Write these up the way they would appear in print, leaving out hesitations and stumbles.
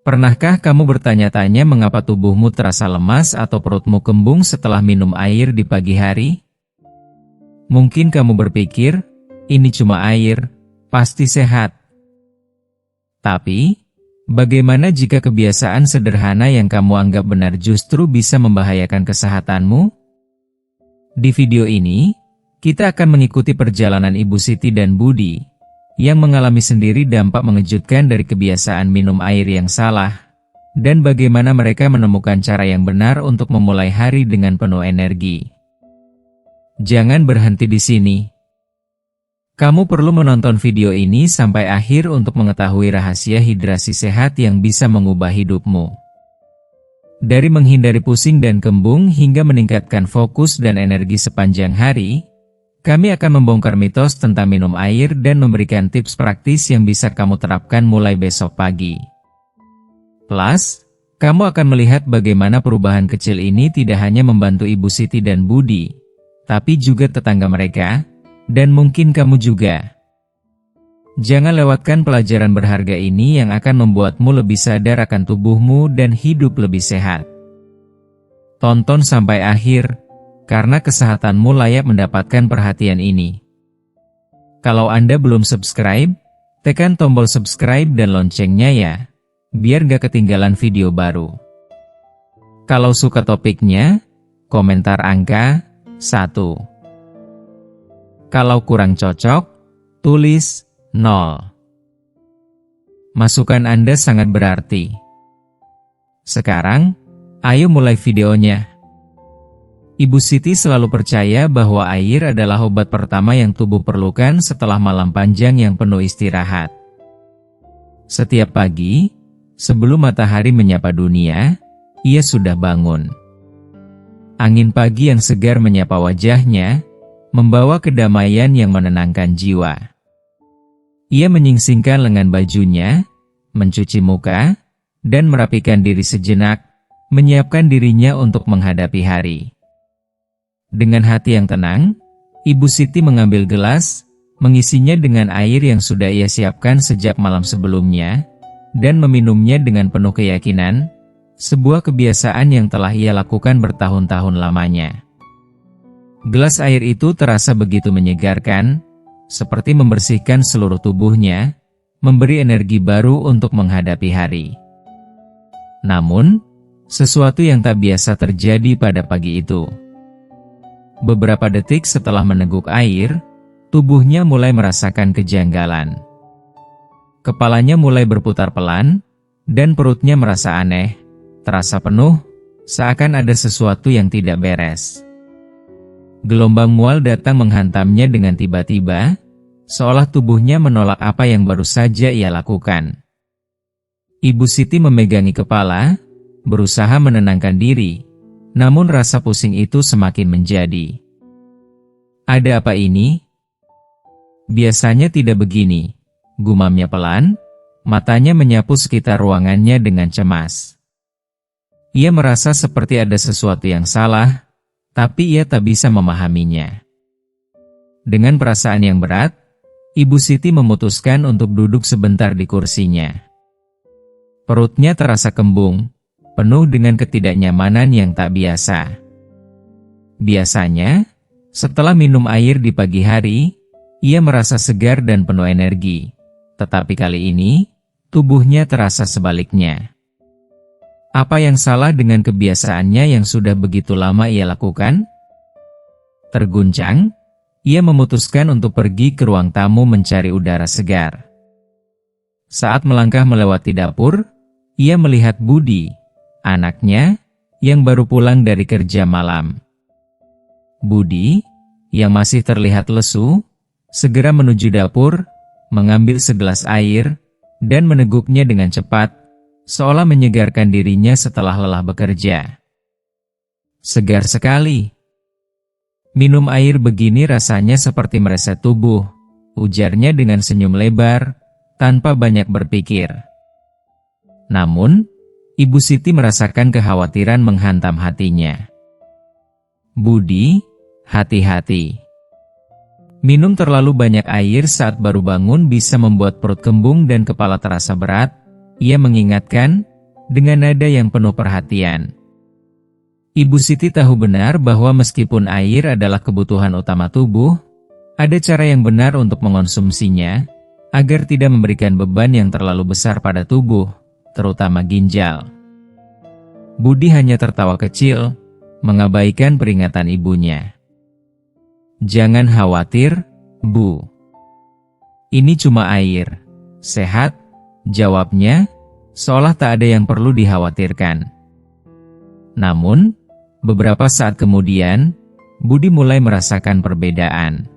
Pernahkah kamu bertanya-tanya mengapa tubuhmu terasa lemas atau perutmu kembung setelah minum air di pagi hari? Mungkin kamu berpikir, ini cuma air, pasti sehat. Tapi, bagaimana jika kebiasaan sederhana yang kamu anggap benar justru bisa membahayakan kesehatanmu? Di video ini, kita akan mengikuti perjalanan Ibu Siti dan Budi, yang mengalami sendiri dampak mengejutkan dari kebiasaan minum air yang salah, dan bagaimana mereka menemukan cara yang benar untuk memulai hari dengan penuh energi. Jangan berhenti di sini. Kamu perlu menonton video ini sampai akhir untuk mengetahui rahasia hidrasi sehat yang bisa mengubah hidupmu. Dari menghindari pusing dan kembung hingga meningkatkan fokus dan energi sepanjang hari, kami akan membongkar mitos tentang minum air dan memberikan tips praktis yang bisa kamu terapkan mulai besok pagi. Plus, kamu akan melihat bagaimana perubahan kecil ini tidak hanya membantu Ibu Siti dan Budi, tapi juga tetangga mereka, dan mungkin kamu juga. Jangan lewatkan pelajaran berharga ini yang akan membuatmu lebih sadar akan tubuhmu dan hidup lebih sehat. Tonton sampai akhir, karena kesehatanmu layak mendapatkan perhatian ini. Kalau Anda belum subscribe, tekan tombol subscribe dan loncengnya ya, biar gak ketinggalan video baru. Kalau suka topiknya, komentar angka 1. Kalau kurang cocok, tulis 0. Masukan Anda sangat berarti. Sekarang, ayo mulai videonya. Ibu Siti selalu percaya bahwa air adalah obat pertama yang tubuh perlukan setelah malam panjang yang penuh istirahat. Setiap pagi, sebelum matahari menyapa dunia, ia sudah bangun. Angin pagi yang segar menyapa wajahnya, membawa kedamaian yang menenangkan jiwa. Ia menyingsingkan lengan bajunya, mencuci muka, dan merapikan diri sejenak, menyiapkan dirinya untuk menghadapi hari. Dengan hati yang tenang, Ibu Siti mengambil gelas, mengisinya dengan air yang sudah ia siapkan sejak malam sebelumnya, dan meminumnya dengan penuh keyakinan, sebuah kebiasaan yang telah ia lakukan bertahun-tahun lamanya. Gelas air itu terasa begitu menyegarkan, seperti membersihkan seluruh tubuhnya, memberi energi baru untuk menghadapi hari. Namun, sesuatu yang tak biasa terjadi pada pagi itu. Beberapa detik setelah meneguk air, tubuhnya mulai merasakan kejanggalan. Kepalanya mulai berputar pelan, dan perutnya merasa aneh, terasa penuh, seakan ada sesuatu yang tidak beres. Gelombang mual datang menghantamnya dengan tiba-tiba, seolah tubuhnya menolak apa yang baru saja ia lakukan. Ibu Siti memegangi kepala, berusaha menenangkan diri, namun rasa pusing itu semakin menjadi. Ada apa ini? Biasanya tidak begini, gumamnya pelan, matanya menyapu sekitar ruangannya dengan cemas. Ia merasa seperti ada sesuatu yang salah, tapi ia tak bisa memahaminya. Dengan perasaan yang berat, Ibu Siti memutuskan untuk duduk sebentar di kursinya. Perutnya terasa kembung, penuh dengan ketidaknyamanan yang tak biasa. Biasanya, setelah minum air di pagi hari, ia merasa segar dan penuh energi. Tetapi kali ini, tubuhnya terasa sebaliknya. Apa yang salah dengan kebiasaannya yang sudah begitu lama ia lakukan? Terguncang, ia memutuskan untuk pergi ke ruang tamu mencari udara segar. Saat melangkah melewati dapur, ia melihat Budi, anaknya, yang baru pulang dari kerja malam. Budi, yang masih terlihat lesu, segera menuju dapur, mengambil segelas air, dan meneguknya dengan cepat, seolah menyegarkan dirinya setelah lelah bekerja. Segar sekali. Minum air begini rasanya seperti mereset tubuh, ujarnya dengan senyum lebar, tanpa banyak berpikir. Namun, Ibu Siti merasakan kekhawatiran menghantam hatinya. Budi, hati-hati. Minum terlalu banyak air saat baru bangun bisa membuat perut kembung dan kepala terasa berat, ia mengingatkan, dengan nada yang penuh perhatian. Ibu Siti tahu benar bahwa meskipun air adalah kebutuhan utama tubuh, ada cara yang benar untuk mengonsumsinya, agar tidak memberikan beban yang terlalu besar pada tubuh, terutama ginjal. Budi hanya tertawa kecil, mengabaikan peringatan ibunya. "Jangan khawatir, Bu. Ini cuma air. Sehat," jawabnya, seolah tak ada yang perlu dikhawatirkan. Namun, beberapa saat kemudian, Budi mulai merasakan perbedaan.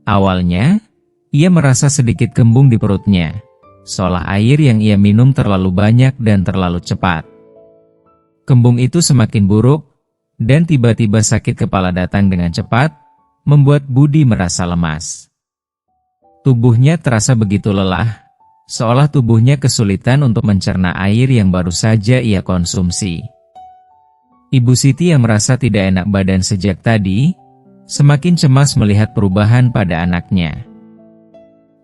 Awalnya, ia merasa sedikit kembung di perutnya, seolah air yang ia minum terlalu banyak dan terlalu cepat. Kembung itu semakin buruk, dan tiba-tiba sakit kepala datang dengan cepat, membuat Budi merasa lemas. Tubuhnya terasa begitu lelah, seolah tubuhnya kesulitan untuk mencerna air yang baru saja ia konsumsi. Ibu Siti yang merasa tidak enak badan sejak tadi, semakin cemas melihat perubahan pada anaknya.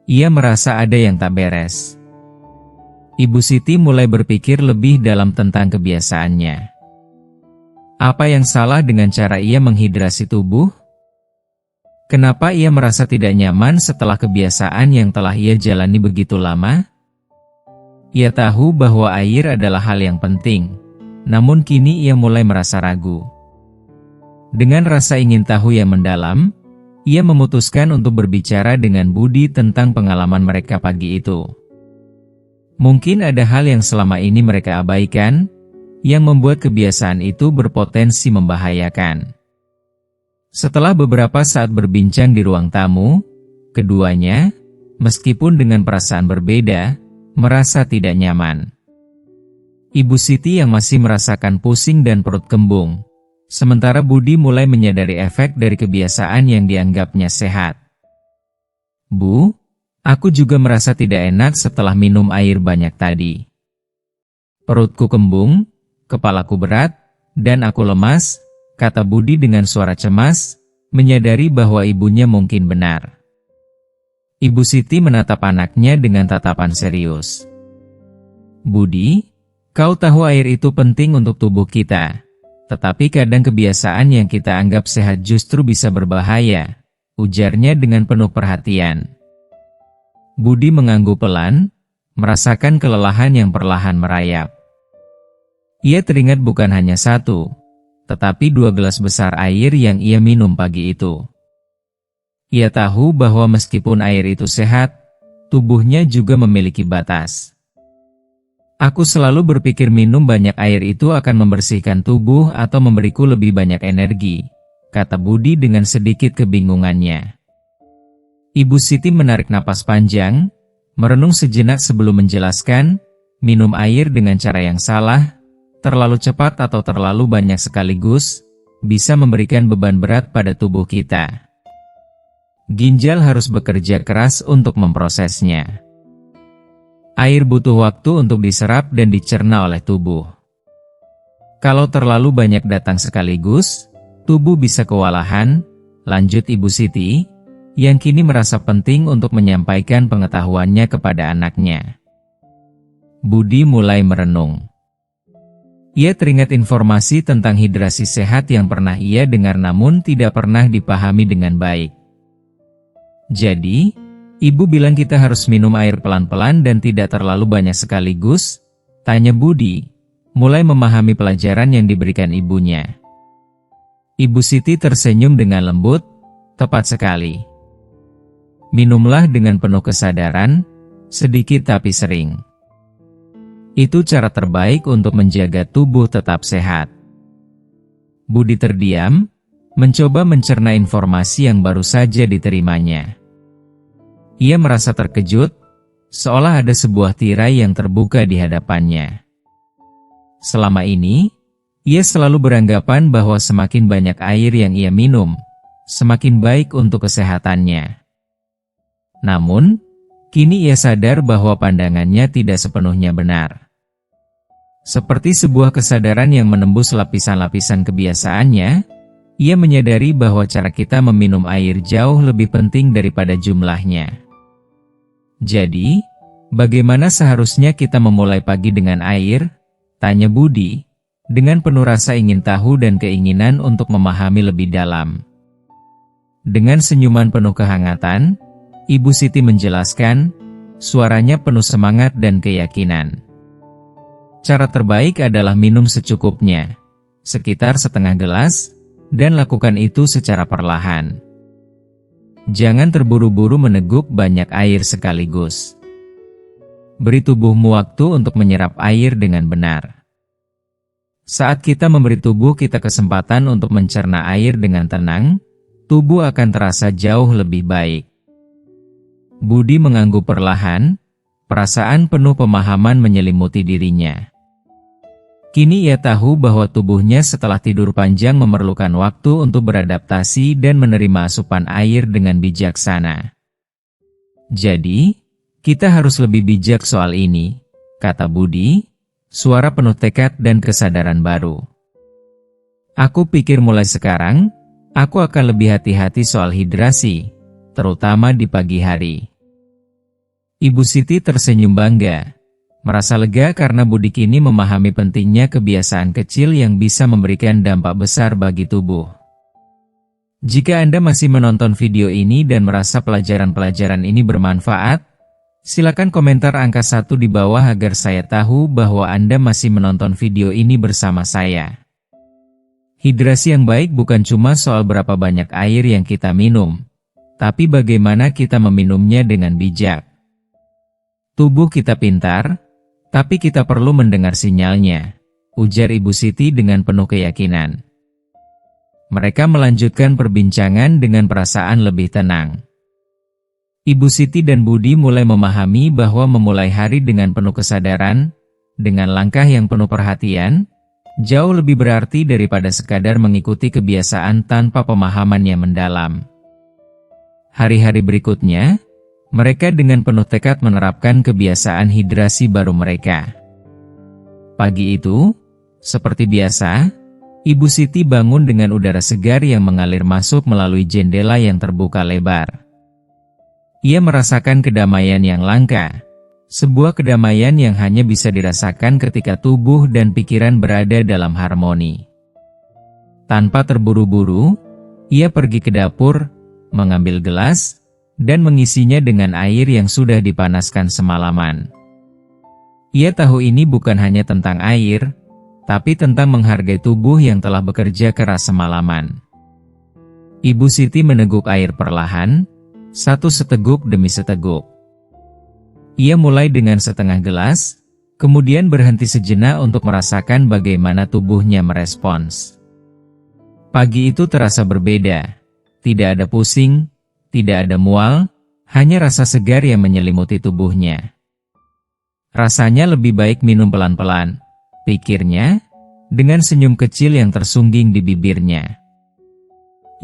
Ia merasa ada yang tak beres. Ibu Siti mulai berpikir lebih dalam tentang kebiasaannya. Apa yang salah dengan cara ia menghidrasi tubuh? Kenapa ia merasa tidak nyaman setelah kebiasaan yang telah ia jalani begitu lama? Ia tahu bahwa air adalah hal yang penting. Namun kini ia mulai merasa ragu. Dengan rasa ingin tahu yang mendalam, ia memutuskan untuk berbicara dengan Budi tentang pengalaman mereka pagi itu. Mungkin ada hal yang selama ini mereka abaikan, yang membuat kebiasaan itu berpotensi membahayakan. Setelah beberapa saat berbincang di ruang tamu, keduanya, meskipun dengan perasaan berbeda, merasa tidak nyaman. Ibu Siti yang masih merasakan pusing dan perut kembung, sementara Budi mulai menyadari efek dari kebiasaan yang dianggapnya sehat. "Bu, aku juga merasa tidak enak setelah minum air banyak tadi. Perutku kembung, kepalaku berat, dan aku lemas," kata Budi dengan suara cemas, menyadari bahwa ibunya mungkin benar. Ibu Siti menatap anaknya dengan tatapan serius. "Budi, kau tahu air itu penting untuk tubuh kita, tetapi kadang kebiasaan yang kita anggap sehat justru bisa berbahaya," ujarnya dengan penuh perhatian. Budi mengangguk pelan, merasakan kelelahan yang perlahan merayap. Ia teringat bukan hanya satu, tetapi 2 gelas besar air yang ia minum pagi itu. Ia tahu bahwa meskipun air itu sehat, tubuhnya juga memiliki batas. "Aku selalu berpikir minum banyak air itu akan membersihkan tubuh atau memberiku lebih banyak energi," kata Budi dengan sedikit kebingungannya. Ibu Siti menarik napas panjang, merenung sejenak sebelum menjelaskan, minum air dengan cara yang salah, terlalu cepat atau terlalu banyak sekaligus, bisa memberikan beban berat pada tubuh kita. Ginjal harus bekerja keras untuk memprosesnya. Air butuh waktu untuk diserap dan dicerna oleh tubuh. Kalau terlalu banyak datang sekaligus, tubuh bisa kewalahan, lanjut Ibu Siti, yang kini merasa penting untuk menyampaikan pengetahuannya kepada anaknya. Budi mulai merenung. Ia teringat informasi tentang hidrasi sehat yang pernah ia dengar namun tidak pernah dipahami dengan baik. "Jadi, Ibu bilang kita harus minum air pelan-pelan dan tidak terlalu banyak sekaligus?" tanya Budi, mulai memahami pelajaran yang diberikan ibunya. Ibu Siti tersenyum dengan lembut, "Tepat sekali. Minumlah dengan penuh kesadaran, sedikit tapi sering. Itu cara terbaik untuk menjaga tubuh tetap sehat." Budi terdiam, mencoba mencerna informasi yang baru saja diterimanya. Ia merasa terkejut, seolah ada sebuah tirai yang terbuka di hadapannya. Selama ini, ia selalu beranggapan bahwa semakin banyak air yang ia minum, semakin baik untuk kesehatannya. Namun, kini ia sadar bahwa pandangannya tidak sepenuhnya benar. Seperti sebuah kesadaran yang menembus lapisan-lapisan kebiasaannya, ia menyadari bahwa cara kita meminum air jauh lebih penting daripada jumlahnya. Jadi, Bagaimana seharusnya kita memulai pagi dengan air? Tanya Budi, dengan penuh rasa ingin tahu dan keinginan untuk memahami lebih dalam. Dengan senyuman penuh kehangatan, Ibu Siti menjelaskan, suaranya penuh semangat dan keyakinan. Cara terbaik adalah minum secukupnya, sekitar setengah gelas, dan lakukan itu secara perlahan. Jangan terburu-buru meneguk banyak air sekaligus. Beri tubuhmu waktu untuk menyerap air dengan benar. Saat kita memberi tubuh kita kesempatan untuk mencerna air dengan tenang, tubuh akan terasa jauh lebih baik. Budi mengangguk perlahan, perasaan penuh pemahaman menyelimuti dirinya. Kini ia tahu bahwa tubuhnya setelah tidur panjang memerlukan waktu untuk beradaptasi dan menerima asupan air dengan bijaksana. Jadi, kita harus lebih bijak soal ini, kata Budi, suara penuh tekad dan kesadaran baru. Aku pikir mulai sekarang, aku akan lebih hati-hati soal hidrasi, terutama di pagi hari. Ibu Siti tersenyum bangga. Merasa lega karena Budi kini memahami pentingnya kebiasaan kecil yang bisa memberikan dampak besar bagi tubuh. Jika Anda masih menonton video ini dan merasa pelajaran-pelajaran ini bermanfaat, silakan komentar angka 1 di bawah agar saya tahu bahwa Anda masih menonton video ini bersama saya. Hidrasi yang baik bukan cuma soal berapa banyak air yang kita minum, tapi bagaimana kita meminumnya dengan bijak. Tubuh kita pintar, tapi kita perlu mendengar sinyalnya, ujar Ibu Siti dengan penuh keyakinan. Mereka melanjutkan perbincangan dengan perasaan lebih tenang. Ibu Siti dan Budi mulai memahami bahwa memulai hari dengan penuh kesadaran, dengan langkah yang penuh perhatian, jauh lebih berarti daripada sekadar mengikuti kebiasaan tanpa pemahaman yang mendalam. Hari-hari berikutnya, mereka dengan penuh tekad menerapkan kebiasaan hidrasi baru mereka. Pagi itu, seperti biasa, Ibu Siti bangun dengan udara segar yang mengalir masuk melalui jendela yang terbuka lebar. Ia merasakan kedamaian yang langka, sebuah kedamaian yang hanya bisa dirasakan ketika tubuh dan pikiran berada dalam harmoni. Tanpa terburu-buru, ia pergi ke dapur, mengambil gelas, dan mengisinya dengan air yang sudah dipanaskan semalaman. Ia tahu ini bukan hanya tentang air, tapi tentang menghargai tubuh yang telah bekerja keras semalaman. Ibu Siti meneguk air perlahan, satu seteguk demi seteguk. Ia mulai dengan setengah gelas, kemudian berhenti sejenak untuk merasakan bagaimana tubuhnya merespons. Pagi itu terasa berbeda, tidak ada pusing, tidak ada mual, hanya rasa segar yang menyelimuti tubuhnya. Rasanya lebih baik minum pelan-pelan, pikirnya, dengan senyum kecil yang tersungging di bibirnya.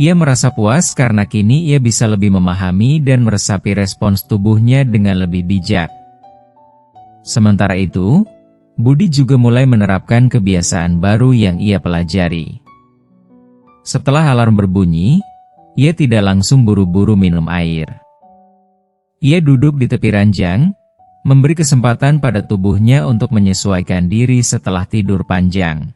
Ia merasa puas karena kini ia bisa lebih memahami dan meresapi respons tubuhnya dengan lebih bijak. Sementara itu, Budi juga mulai menerapkan kebiasaan baru yang ia pelajari. Setelah alarm berbunyi, ia tidak langsung buru-buru minum air. Ia duduk di tepi ranjang, memberi kesempatan pada tubuhnya untuk menyesuaikan diri setelah tidur panjang.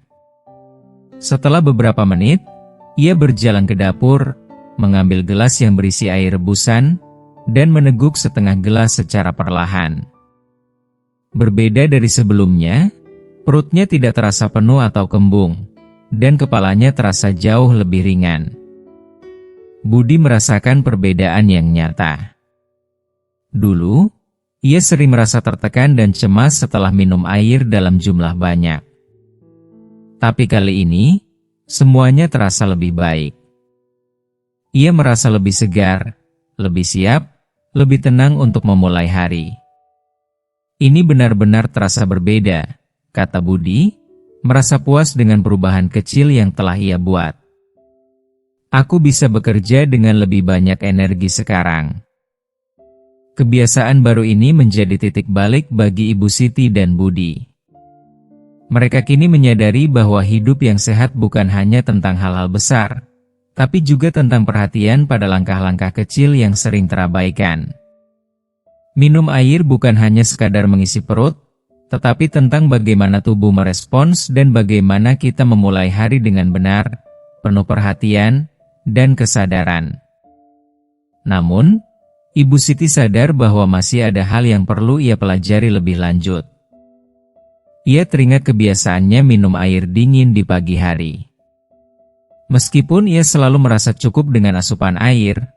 Setelah beberapa menit, ia berjalan ke dapur, mengambil gelas yang berisi air rebusan, dan meneguk setengah gelas secara perlahan. Berbeda dari sebelumnya, perutnya tidak terasa penuh atau kembung, dan kepalanya terasa jauh lebih ringan. Budi merasakan perbedaan yang nyata. Dulu, ia sering merasa tertekan dan cemas setelah minum air dalam jumlah banyak. Tapi kali ini, semuanya terasa lebih baik. Ia merasa lebih segar, lebih siap, lebih tenang untuk memulai hari. Ini benar-benar terasa berbeda, kata Budi, merasa puas dengan perubahan kecil yang telah ia buat. Aku bisa bekerja dengan lebih banyak energi sekarang. Kebiasaan baru ini menjadi titik balik bagi Ibu Siti dan Budi. Mereka kini menyadari bahwa hidup yang sehat bukan hanya tentang hal-hal besar, tapi juga tentang perhatian pada langkah-langkah kecil yang sering terabaikan. Minum air bukan hanya sekadar mengisi perut, tetapi tentang bagaimana tubuh merespons dan bagaimana kita memulai hari dengan benar, penuh perhatian, dan kesadaran. Namun, Ibu Siti sadar bahwa masih ada hal yang perlu ia pelajari lebih lanjut. Ia teringat kebiasaannya minum air dingin di pagi hari. Meskipun ia selalu merasa cukup dengan asupan air,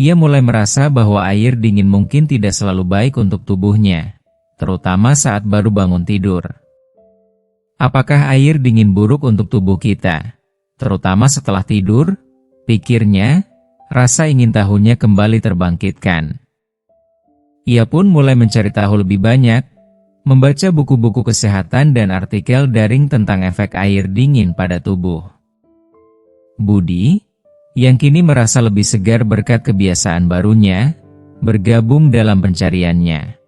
ia mulai merasa bahwa air dingin mungkin tidak selalu baik untuk tubuhnya, terutama saat baru bangun tidur. Apakah air dingin buruk untuk tubuh kita, terutama setelah tidur? Pikirnya. Rasa ingin tahunya kembali terbangkitkan. Ia pun mulai mencari tahu lebih banyak, membaca buku-buku kesehatan dan artikel daring tentang efek air dingin pada tubuh. Budi, yang kini merasa lebih segar berkat kebiasaan barunya, bergabung dalam pencariannya.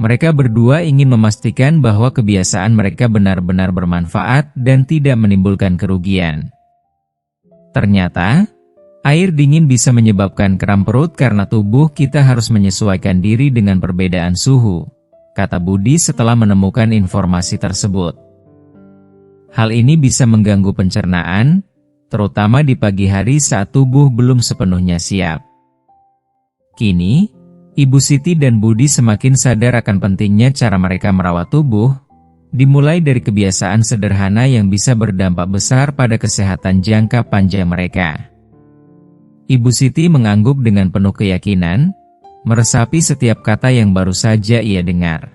Mereka berdua ingin memastikan bahwa kebiasaan mereka benar-benar bermanfaat dan tidak menimbulkan kerugian. Ternyata, air dingin bisa menyebabkan kram perut karena tubuh kita harus menyesuaikan diri dengan perbedaan suhu, kata Budi setelah menemukan informasi tersebut. Hal ini bisa mengganggu pencernaan, terutama di pagi hari saat tubuh belum sepenuhnya siap. Kini, Ibu Siti dan Budi semakin sadar akan pentingnya cara mereka merawat tubuh, dimulai dari kebiasaan sederhana yang bisa berdampak besar pada kesehatan jangka panjang mereka. Ibu Siti mengangguk dengan penuh keyakinan, meresapi setiap kata yang baru saja ia dengar.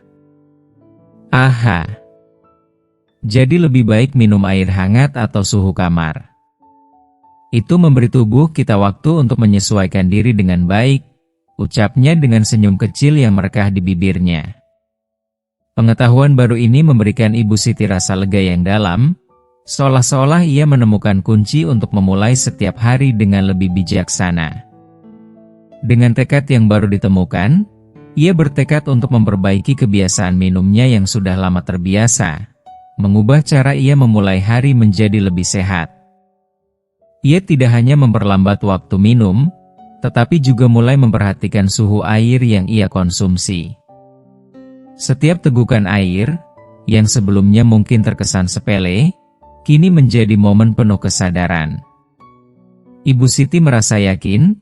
Aha! Jadi lebih baik minum air hangat atau suhu kamar. Itu memberi tubuh kita waktu untuk menyesuaikan diri dengan baik, ucapnya dengan senyum kecil yang merekah di bibirnya. Pengetahuan baru ini memberikan Ibu Siti rasa lega yang dalam, seolah-olah ia menemukan kunci untuk memulai setiap hari dengan lebih bijaksana. Dengan tekad yang baru ditemukan, ia bertekad untuk memperbaiki kebiasaan minumnya yang sudah lama terbiasa, mengubah cara ia memulai hari menjadi lebih sehat. Ia tidak hanya memperlambat waktu minum, tetapi juga mulai memperhatikan suhu air yang ia konsumsi. Setiap tegukan air, yang sebelumnya mungkin terkesan sepele, kini menjadi momen penuh kesadaran. Ibu Siti merasa yakin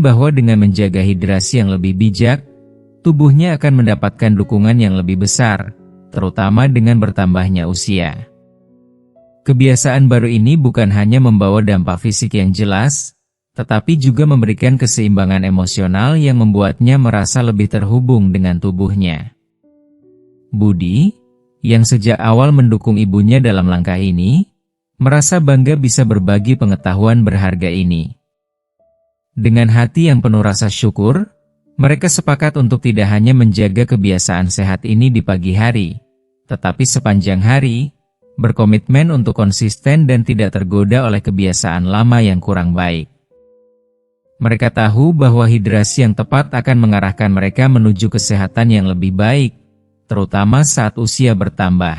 bahwa dengan menjaga hidrasi yang lebih bijak, tubuhnya akan mendapatkan dukungan yang lebih besar, terutama dengan bertambahnya usia. Kebiasaan baru ini bukan hanya membawa dampak fisik yang jelas, tetapi juga memberikan keseimbangan emosional yang membuatnya merasa lebih terhubung dengan tubuhnya. Budi, yang sejak awal mendukung ibunya dalam langkah ini, merasa bangga bisa berbagi pengetahuan berharga ini. Dengan hati yang penuh rasa syukur, mereka sepakat untuk tidak hanya menjaga kebiasaan sehat ini di pagi hari, tetapi sepanjang hari, berkomitmen untuk konsisten dan tidak tergoda oleh kebiasaan lama yang kurang baik. Mereka tahu bahwa hidrasi yang tepat akan mengarahkan mereka menuju kesehatan yang lebih baik, terutama saat usia bertambah.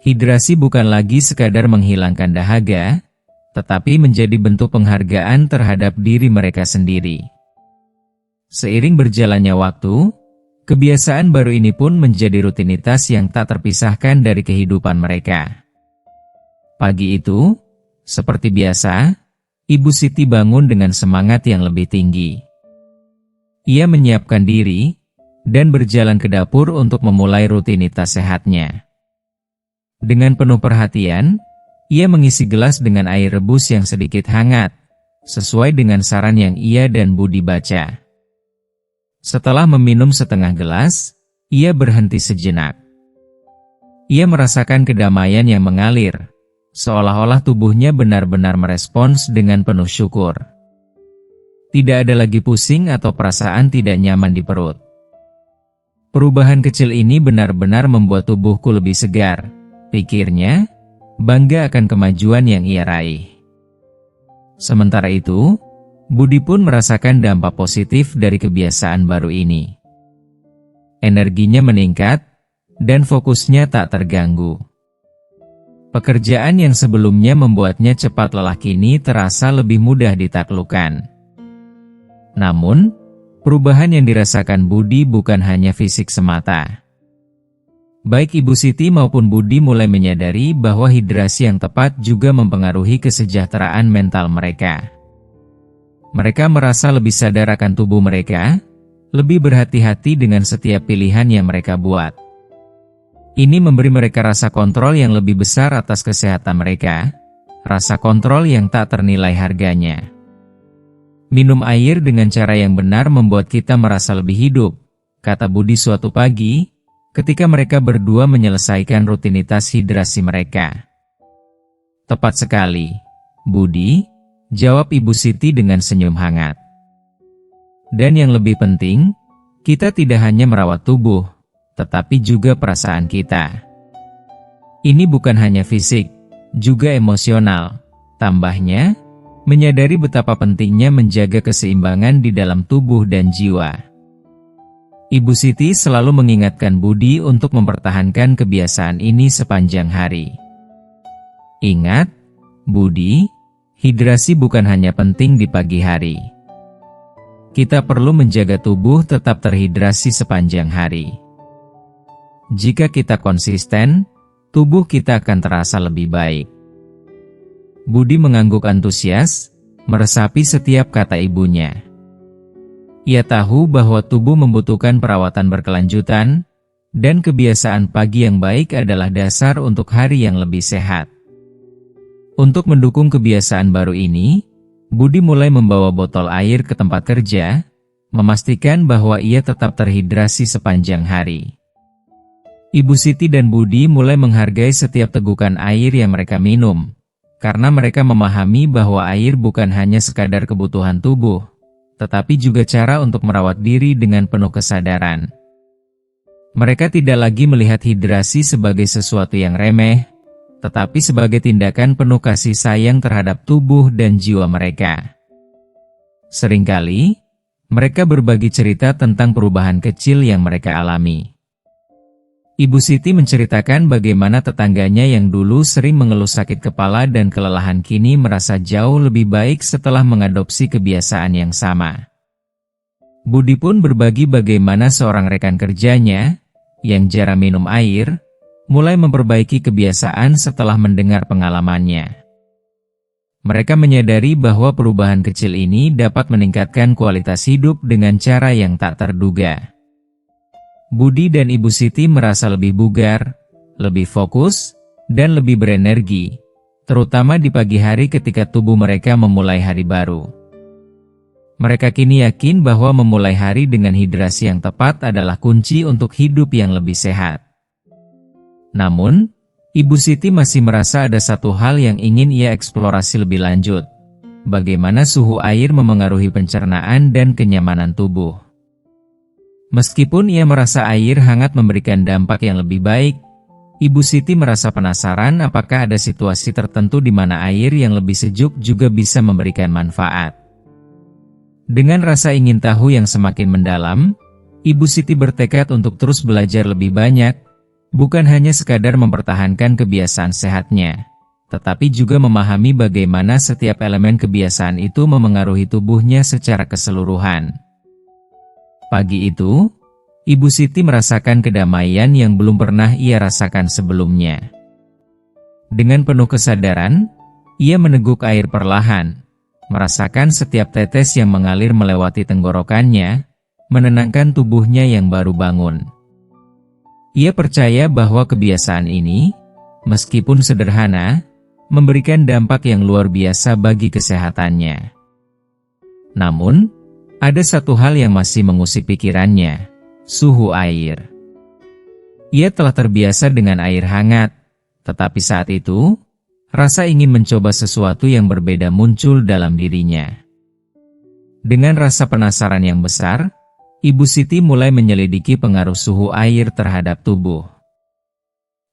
Hidrasi bukan lagi sekadar menghilangkan dahaga, tetapi menjadi bentuk penghargaan terhadap diri mereka sendiri. Seiring berjalannya waktu, kebiasaan baru ini pun menjadi rutinitas yang tak terpisahkan dari kehidupan mereka. Pagi itu, seperti biasa, Ibu Siti bangun dengan semangat yang lebih tinggi. Ia menyiapkan diri, dan berjalan ke dapur untuk memulai rutinitas sehatnya. Dengan penuh perhatian, ia mengisi gelas dengan air rebus yang sedikit hangat, sesuai dengan saran yang ia dan Budi baca. Setelah meminum setengah gelas, ia berhenti sejenak. Ia merasakan kedamaian yang mengalir, seolah-olah tubuhnya benar-benar merespons dengan penuh syukur. Tidak ada lagi pusing atau perasaan tidak nyaman di perut. Perubahan kecil ini benar-benar membuat tubuhku lebih segar, pikirnya, bangga akan kemajuan yang ia raih. Sementara itu, Budi pun merasakan dampak positif dari kebiasaan baru ini. Energinya meningkat, dan fokusnya tak terganggu. Pekerjaan yang sebelumnya membuatnya cepat lelah kini terasa lebih mudah ditaklukkan. Namun, Perubahan yang dirasakan Budi bukan hanya fisik semata. Baik Ibu Siti maupun Budi mulai menyadari bahwa hidrasi yang tepat juga mempengaruhi kesejahteraan mental mereka. Mereka merasa lebih sadar akan tubuh mereka, lebih berhati-hati dengan setiap pilihan yang mereka buat. Ini memberi mereka rasa kontrol yang lebih besar atas kesehatan mereka, rasa kontrol yang tak ternilai harganya. Minum air dengan cara yang benar membuat kita merasa lebih hidup, kata Budi suatu pagi, ketika mereka berdua menyelesaikan rutinitas hidrasi mereka. Tepat sekali, Budi, jawab Ibu Siti dengan senyum hangat. Dan yang lebih penting, kita tidak hanya merawat tubuh, tetapi juga perasaan kita. Ini bukan hanya fisik, juga emosional. Tambahnya, menyadari betapa pentingnya menjaga keseimbangan di dalam tubuh dan jiwa. Ibu Siti selalu mengingatkan Budi untuk mempertahankan kebiasaan ini sepanjang hari. Ingat, Budi, hidrasi bukan hanya penting di pagi hari. Kita perlu menjaga tubuh tetap terhidrasi sepanjang hari. Jika kita konsisten, tubuh kita akan terasa lebih baik. Budi mengangguk antusias, meresapi setiap kata ibunya. Ia tahu bahwa tubuh membutuhkan perawatan berkelanjutan, dan kebiasaan pagi yang baik adalah dasar untuk hari yang lebih sehat. Untuk mendukung kebiasaan baru ini, Budi mulai membawa botol air ke tempat kerja, memastikan bahwa ia tetap terhidrasi sepanjang hari. Ibu Siti dan Budi mulai menghargai setiap tegukan air yang mereka minum, karena mereka memahami bahwa air bukan hanya sekadar kebutuhan tubuh, tetapi juga cara untuk merawat diri dengan penuh kesadaran. Mereka tidak lagi melihat hidrasi sebagai sesuatu yang remeh, tetapi sebagai tindakan penuh kasih sayang terhadap tubuh dan jiwa mereka. Seringkali, mereka berbagi cerita tentang perubahan kecil yang mereka alami. Ibu Siti menceritakan bagaimana tetangganya yang dulu sering mengeluh sakit kepala dan kelelahan kini merasa jauh lebih baik setelah mengadopsi kebiasaan yang sama. Budi pun berbagi bagaimana seorang rekan kerjanya, yang jarang minum air, mulai memperbaiki kebiasaan setelah mendengar pengalamannya. Mereka menyadari bahwa perubahan kecil ini dapat meningkatkan kualitas hidup dengan cara yang tak terduga. Budi dan Ibu Siti merasa lebih bugar, lebih fokus, dan lebih berenergi, terutama di pagi hari ketika tubuh mereka memulai hari baru. Mereka kini yakin bahwa memulai hari dengan hidrasi yang tepat adalah kunci untuk hidup yang lebih sehat. Namun, Ibu Siti masih merasa ada satu hal yang ingin ia eksplorasi lebih lanjut. Bagaimana suhu air memengaruhi pencernaan dan kenyamanan tubuh. Meskipun ia merasa air hangat memberikan dampak yang lebih baik, Ibu Siti merasa penasaran apakah ada situasi tertentu di mana air yang lebih sejuk juga bisa memberikan manfaat. Dengan rasa ingin tahu yang semakin mendalam, Ibu Siti bertekad untuk terus belajar lebih banyak, bukan hanya sekadar mempertahankan kebiasaan sehatnya, tetapi juga memahami bagaimana setiap elemen kebiasaan itu memengaruhi tubuhnya secara keseluruhan. Pagi itu, Ibu Siti merasakan kedamaian yang belum pernah ia rasakan sebelumnya. Dengan penuh kesadaran, ia meneguk air perlahan, merasakan setiap tetes yang mengalir melewati tenggorokannya, menenangkan tubuhnya yang baru bangun. Ia percaya bahwa kebiasaan ini, meskipun sederhana, memberikan dampak yang luar biasa bagi kesehatannya. Namun, ada satu hal yang masih mengusik pikirannya, suhu air. Ia telah terbiasa dengan air hangat, tetapi saat itu, rasa ingin mencoba sesuatu yang berbeda muncul dalam dirinya. Dengan rasa penasaran yang besar, Ibu Siti mulai menyelidiki pengaruh suhu air terhadap tubuh.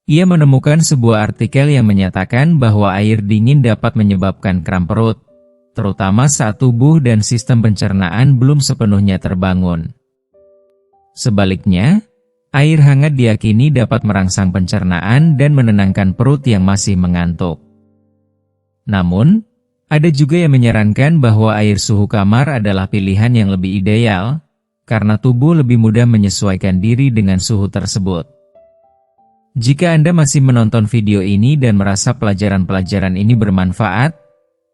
Ia menemukan sebuah artikel yang menyatakan bahwa air dingin dapat menyebabkan kram perut, terutama saat tubuh dan sistem pencernaan belum sepenuhnya terbangun. Sebaliknya, air hangat diyakini dapat merangsang pencernaan dan menenangkan perut yang masih mengantuk. Namun, ada juga yang menyarankan bahwa air suhu kamar adalah pilihan yang lebih ideal, karena tubuh lebih mudah menyesuaikan diri dengan suhu tersebut. Jika Anda masih menonton video ini dan merasa pelajaran-pelajaran ini bermanfaat,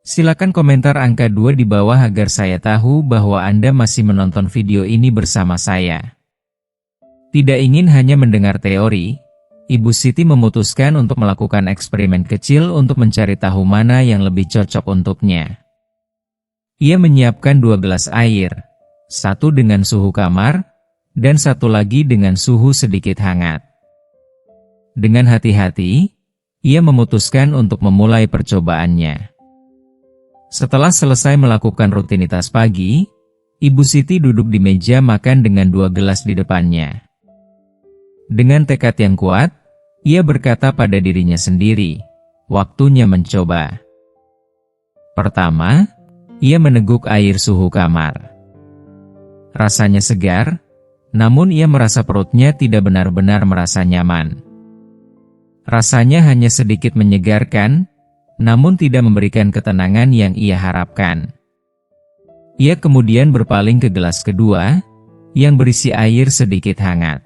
silakan komentar angka 2 di bawah agar saya tahu bahwa Anda masih menonton video ini bersama saya. Tidak ingin hanya mendengar teori, Ibu Siti memutuskan untuk melakukan eksperimen kecil untuk mencari tahu mana yang lebih cocok untuknya. Ia menyiapkan 2 gelas air, satu dengan suhu kamar, dan satu lagi dengan suhu sedikit hangat. Dengan hati-hati, ia memutuskan untuk memulai percobaannya. Setelah selesai melakukan rutinitas pagi, Ibu Siti duduk di meja makan dengan 2 gelas di depannya. Dengan tekad yang kuat, ia berkata pada dirinya sendiri, waktunya mencoba. Pertama, ia meneguk air suhu kamar. Rasanya segar, namun ia merasa perutnya tidak benar-benar merasa nyaman. Rasanya hanya sedikit menyegarkan, namun tidak memberikan ketenangan yang ia harapkan. Ia kemudian berpaling ke gelas kedua, yang berisi air sedikit hangat.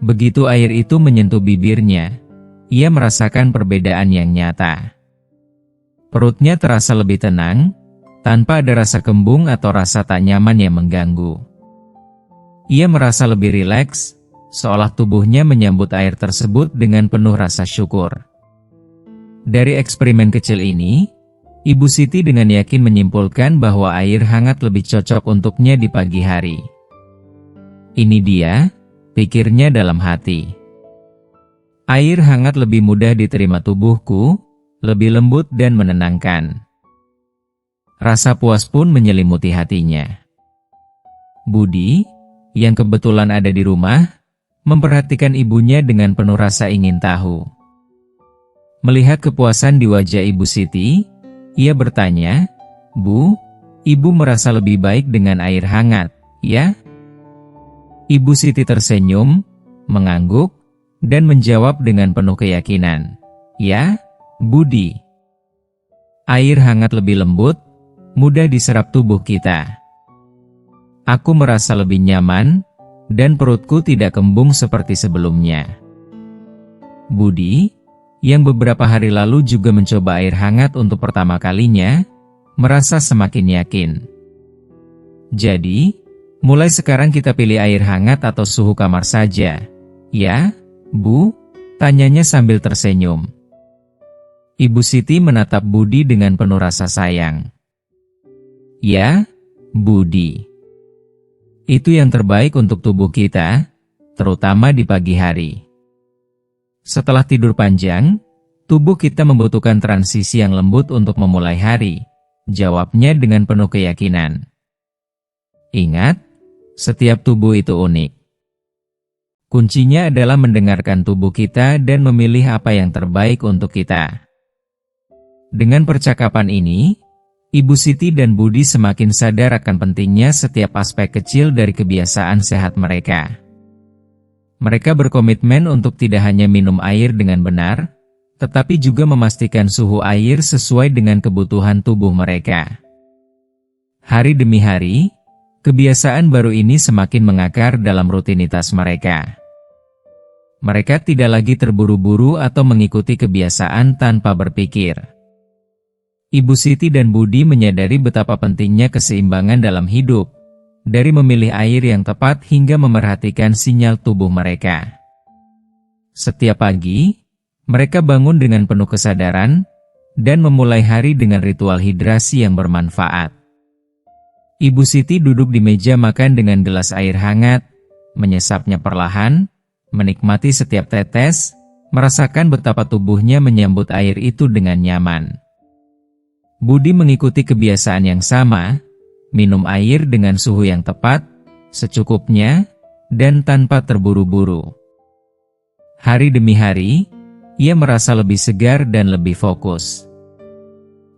Begitu air itu menyentuh bibirnya, ia merasakan perbedaan yang nyata. Perutnya terasa lebih tenang, tanpa ada rasa kembung atau rasa tak nyaman yang mengganggu. Ia merasa lebih rileks, seolah tubuhnya menyambut air tersebut dengan penuh rasa syukur. Dari eksperimen kecil ini, Ibu Siti dengan yakin menyimpulkan bahwa air hangat lebih cocok untuknya di pagi hari. Ini dia, pikirnya dalam hati. Air hangat lebih mudah diterima tubuhku, lebih lembut dan menenangkan. Rasa puas pun menyelimuti hatinya. Budi, yang kebetulan ada di rumah, memperhatikan ibunya dengan penuh rasa ingin tahu. Melihat kepuasan di wajah Ibu Siti, ia bertanya, "Bu, Ibu merasa lebih baik dengan air hangat, ya?" Ibu Siti tersenyum, mengangguk, dan menjawab dengan penuh keyakinan, "Ya, Budi. Air hangat lebih lembut, mudah diserap tubuh kita. Aku merasa lebih nyaman, dan perutku tidak kembung seperti sebelumnya." Budi, yang beberapa hari lalu juga mencoba air hangat untuk pertama kalinya, merasa semakin yakin. "Jadi, mulai sekarang kita pilih air hangat atau suhu kamar saja, ya, Bu?" tanyanya sambil tersenyum. Ibu Siti menatap Budi dengan penuh rasa sayang. "Ya, Budi. Itu yang terbaik untuk tubuh kita, terutama di pagi hari. Setelah tidur panjang, tubuh kita membutuhkan transisi yang lembut untuk memulai hari," jawabnya dengan penuh keyakinan. "Ingat, setiap tubuh itu unik. Kuncinya adalah mendengarkan tubuh kita dan memilih apa yang terbaik untuk kita." Dengan percakapan ini, Ibu Siti dan Budi semakin sadar akan pentingnya setiap aspek kecil dari kebiasaan sehat mereka. Mereka berkomitmen untuk tidak hanya minum air dengan benar, tetapi juga memastikan suhu air sesuai dengan kebutuhan tubuh mereka. Hari demi hari, kebiasaan baru ini semakin mengakar dalam rutinitas mereka. Mereka tidak lagi terburu-buru atau mengikuti kebiasaan tanpa berpikir. Ibu Siti dan Budi menyadari betapa pentingnya keseimbangan dalam hidup, dari memilih air yang tepat hingga memerhatikan sinyal tubuh mereka. Setiap pagi, mereka bangun dengan penuh kesadaran, dan memulai hari dengan ritual hidrasi yang bermanfaat. Ibu Siti duduk di meja makan dengan gelas air hangat, menyesapnya perlahan, menikmati setiap tetes, merasakan betapa tubuhnya menyambut air itu dengan nyaman. Budi mengikuti kebiasaan yang sama, minum air dengan suhu yang tepat, secukupnya, dan tanpa terburu-buru. Hari demi hari, ia merasa lebih segar dan lebih fokus.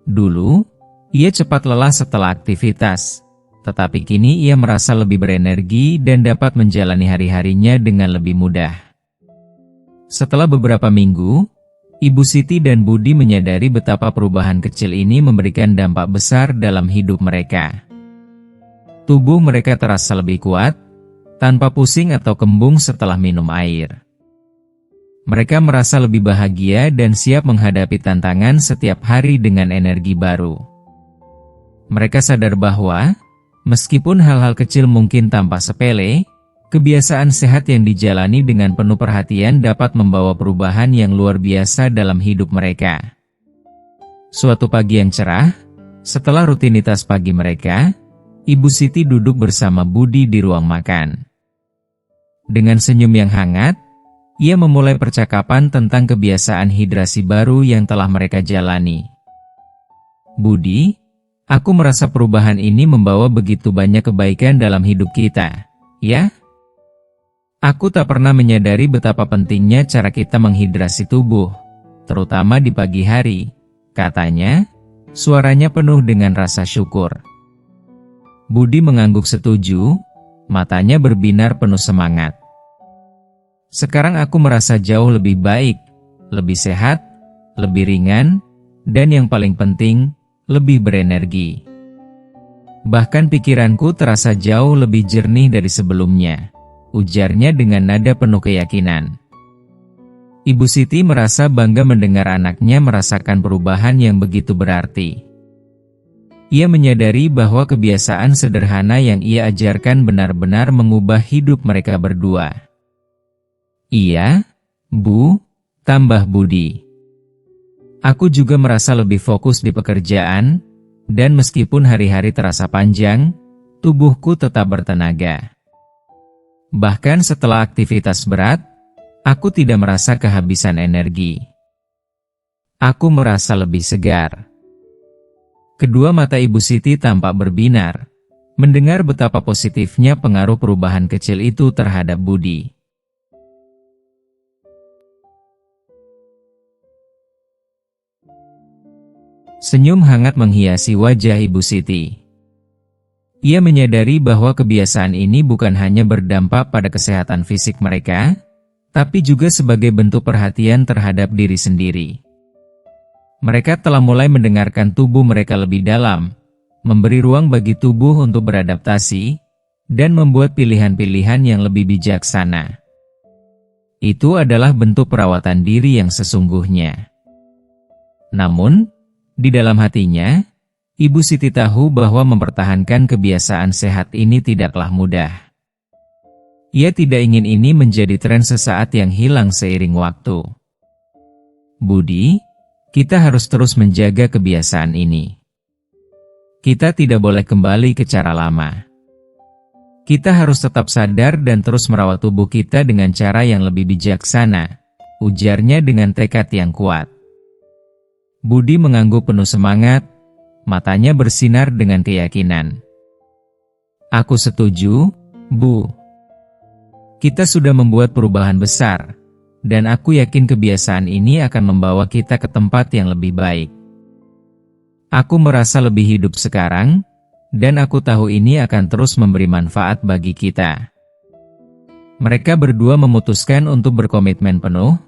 Dulu, ia cepat lelah setelah aktivitas, tetapi kini ia merasa lebih berenergi dan dapat menjalani hari-harinya dengan lebih mudah. Setelah beberapa minggu, Ibu Siti dan Budi menyadari betapa perubahan kecil ini memberikan dampak besar dalam hidup mereka. Tubuh mereka terasa lebih kuat, tanpa pusing atau kembung setelah minum air. Mereka merasa lebih bahagia dan siap menghadapi tantangan setiap hari dengan energi baru. Mereka sadar bahwa, meskipun hal-hal kecil mungkin tampak sepele, kebiasaan sehat yang dijalani dengan penuh perhatian dapat membawa perubahan yang luar biasa dalam hidup mereka. Suatu pagi yang cerah, setelah rutinitas pagi mereka, Ibu Siti duduk bersama Budi di ruang makan. Dengan senyum yang hangat, ia memulai percakapan tentang kebiasaan hidrasi baru yang telah mereka jalani. "Budi, aku merasa perubahan ini membawa begitu banyak kebaikan dalam hidup kita, ya? Aku tak pernah menyadari betapa pentingnya cara kita menghidrasi tubuh, terutama di pagi hari," katanya, suaranya penuh dengan rasa syukur. Budi mengangguk setuju, matanya berbinar penuh semangat. "Sekarang aku merasa jauh lebih baik, lebih sehat, lebih ringan, dan yang paling penting, lebih berenergi. Bahkan pikiranku terasa jauh lebih jernih dari sebelumnya," ujarnya dengan nada penuh keyakinan. Ibu Siti merasa bangga mendengar anaknya merasakan perubahan yang begitu berarti. Ia menyadari bahwa kebiasaan sederhana yang ia ajarkan benar-benar mengubah hidup mereka berdua. "Iya, Bu," tambah Budi. "Aku juga merasa lebih fokus di pekerjaan, dan meskipun hari-hari terasa panjang, tubuhku tetap bertenaga. Bahkan setelah aktivitas berat, aku tidak merasa kehabisan energi. Aku merasa lebih segar." Kedua mata Ibu Siti tampak berbinar, mendengar betapa positifnya pengaruh perubahan kecil itu terhadap Budi. Senyum hangat menghiasi wajah Ibu Siti. Ia menyadari bahwa kebiasaan ini bukan hanya berdampak pada kesehatan fisik mereka, tapi juga sebagai bentuk perhatian terhadap diri sendiri. Mereka telah mulai mendengarkan tubuh mereka lebih dalam, memberi ruang bagi tubuh untuk beradaptasi, dan membuat pilihan-pilihan yang lebih bijaksana. Itu adalah bentuk perawatan diri yang sesungguhnya. Namun, di dalam hatinya, Ibu Siti tahu bahwa mempertahankan kebiasaan sehat ini tidaklah mudah. Ia tidak ingin ini menjadi tren sesaat yang hilang seiring waktu. "Budi, kita harus terus menjaga kebiasaan ini. Kita tidak boleh kembali ke cara lama. Kita harus tetap sadar dan terus merawat tubuh kita dengan cara yang lebih bijaksana," ujarnya dengan tekad yang kuat. Budi mengangguk penuh semangat, matanya bersinar dengan keyakinan. "Aku setuju, Bu. Kita sudah membuat perubahan besar, dan aku yakin kebiasaan ini akan membawa kita ke tempat yang lebih baik. Aku merasa lebih hidup sekarang, dan aku tahu ini akan terus memberi manfaat bagi kita." Mereka berdua memutuskan untuk berkomitmen penuh,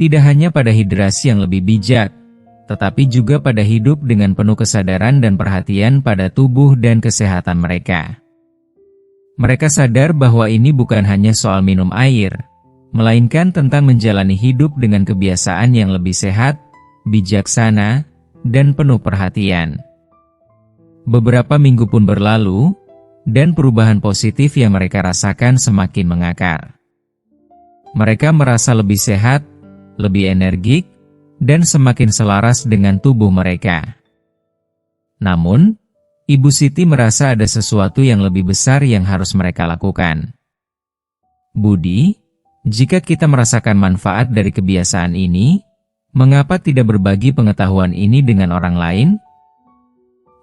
tidak hanya pada hidrasi yang lebih bijak, tetapi juga pada hidup dengan penuh kesadaran dan perhatian pada tubuh dan kesehatan mereka. Mereka sadar bahwa ini bukan hanya soal minum air, melainkan tentang menjalani hidup dengan kebiasaan yang lebih sehat, bijaksana, dan penuh perhatian. Beberapa minggu pun berlalu, dan perubahan positif yang mereka rasakan semakin mengakar. Mereka merasa lebih sehat, lebih energik, dan semakin selaras dengan tubuh mereka. Namun, Ibu Siti merasa ada sesuatu yang lebih besar yang harus mereka lakukan. "Budi, jika kita merasakan manfaat dari kebiasaan ini, mengapa tidak berbagi pengetahuan ini dengan orang lain?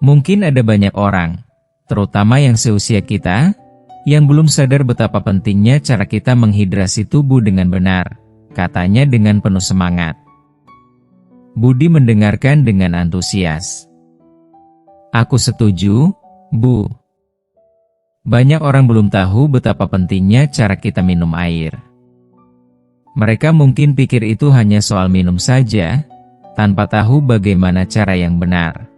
Mungkin ada banyak orang, terutama yang seusia kita, yang belum sadar betapa pentingnya cara kita menghidrasi tubuh dengan benar," katanya dengan penuh semangat. Budi mendengarkan dengan antusias. "Aku setuju, Bu. Banyak orang belum tahu betapa pentingnya cara kita minum air. Mereka mungkin pikir itu hanya soal minum saja, tanpa tahu bagaimana cara yang benar.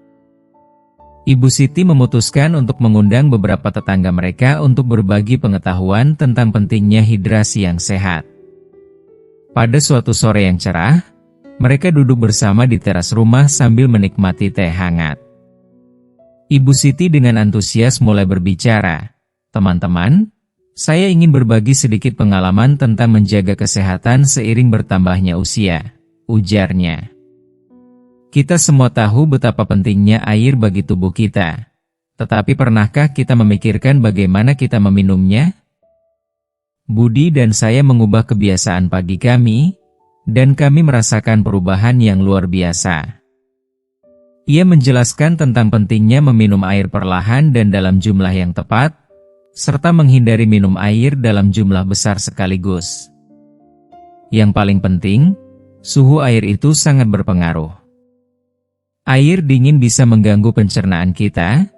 Ibu Siti memutuskan untuk mengundang beberapa tetangga mereka untuk berbagi pengetahuan tentang pentingnya hidrasi yang sehat. Pada suatu sore yang cerah, mereka duduk bersama di teras rumah sambil menikmati teh hangat. Ibu Siti dengan antusias mulai berbicara, "Teman-teman, saya ingin berbagi sedikit pengalaman tentang menjaga kesehatan seiring bertambahnya usia," ujarnya. "Kita semua tahu betapa pentingnya air bagi tubuh kita. Tetapi pernahkah kita memikirkan bagaimana kita meminumnya? Budi dan saya mengubah kebiasaan pagi kami, dan kami merasakan perubahan yang luar biasa." Ia menjelaskan tentang pentingnya meminum air perlahan dan dalam jumlah yang tepat, serta menghindari minum air dalam jumlah besar sekaligus. Yang paling penting, suhu air itu sangat berpengaruh. Air dingin bisa mengganggu pencernaan kita,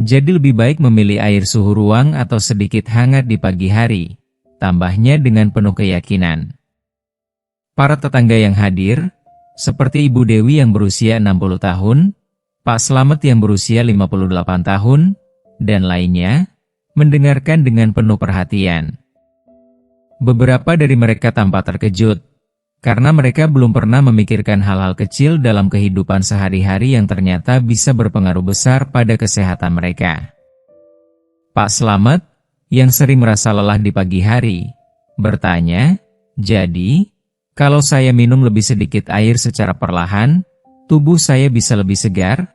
jadi lebih baik memilih air suhu ruang atau sedikit hangat di pagi hari, tambahnya dengan penuh keyakinan. Para tetangga yang hadir, seperti Ibu Dewi yang berusia 60 tahun, Pak Slamet yang berusia 58 tahun, dan lainnya, mendengarkan dengan penuh perhatian. Beberapa dari mereka tampak terkejut, karena mereka belum pernah memikirkan hal-hal kecil dalam kehidupan sehari-hari yang ternyata bisa berpengaruh besar pada kesehatan mereka. Pak Slamet, yang sering merasa lelah di pagi hari, bertanya, "Jadi, kalau saya minum lebih sedikit air secara perlahan, tubuh saya bisa lebih segar?"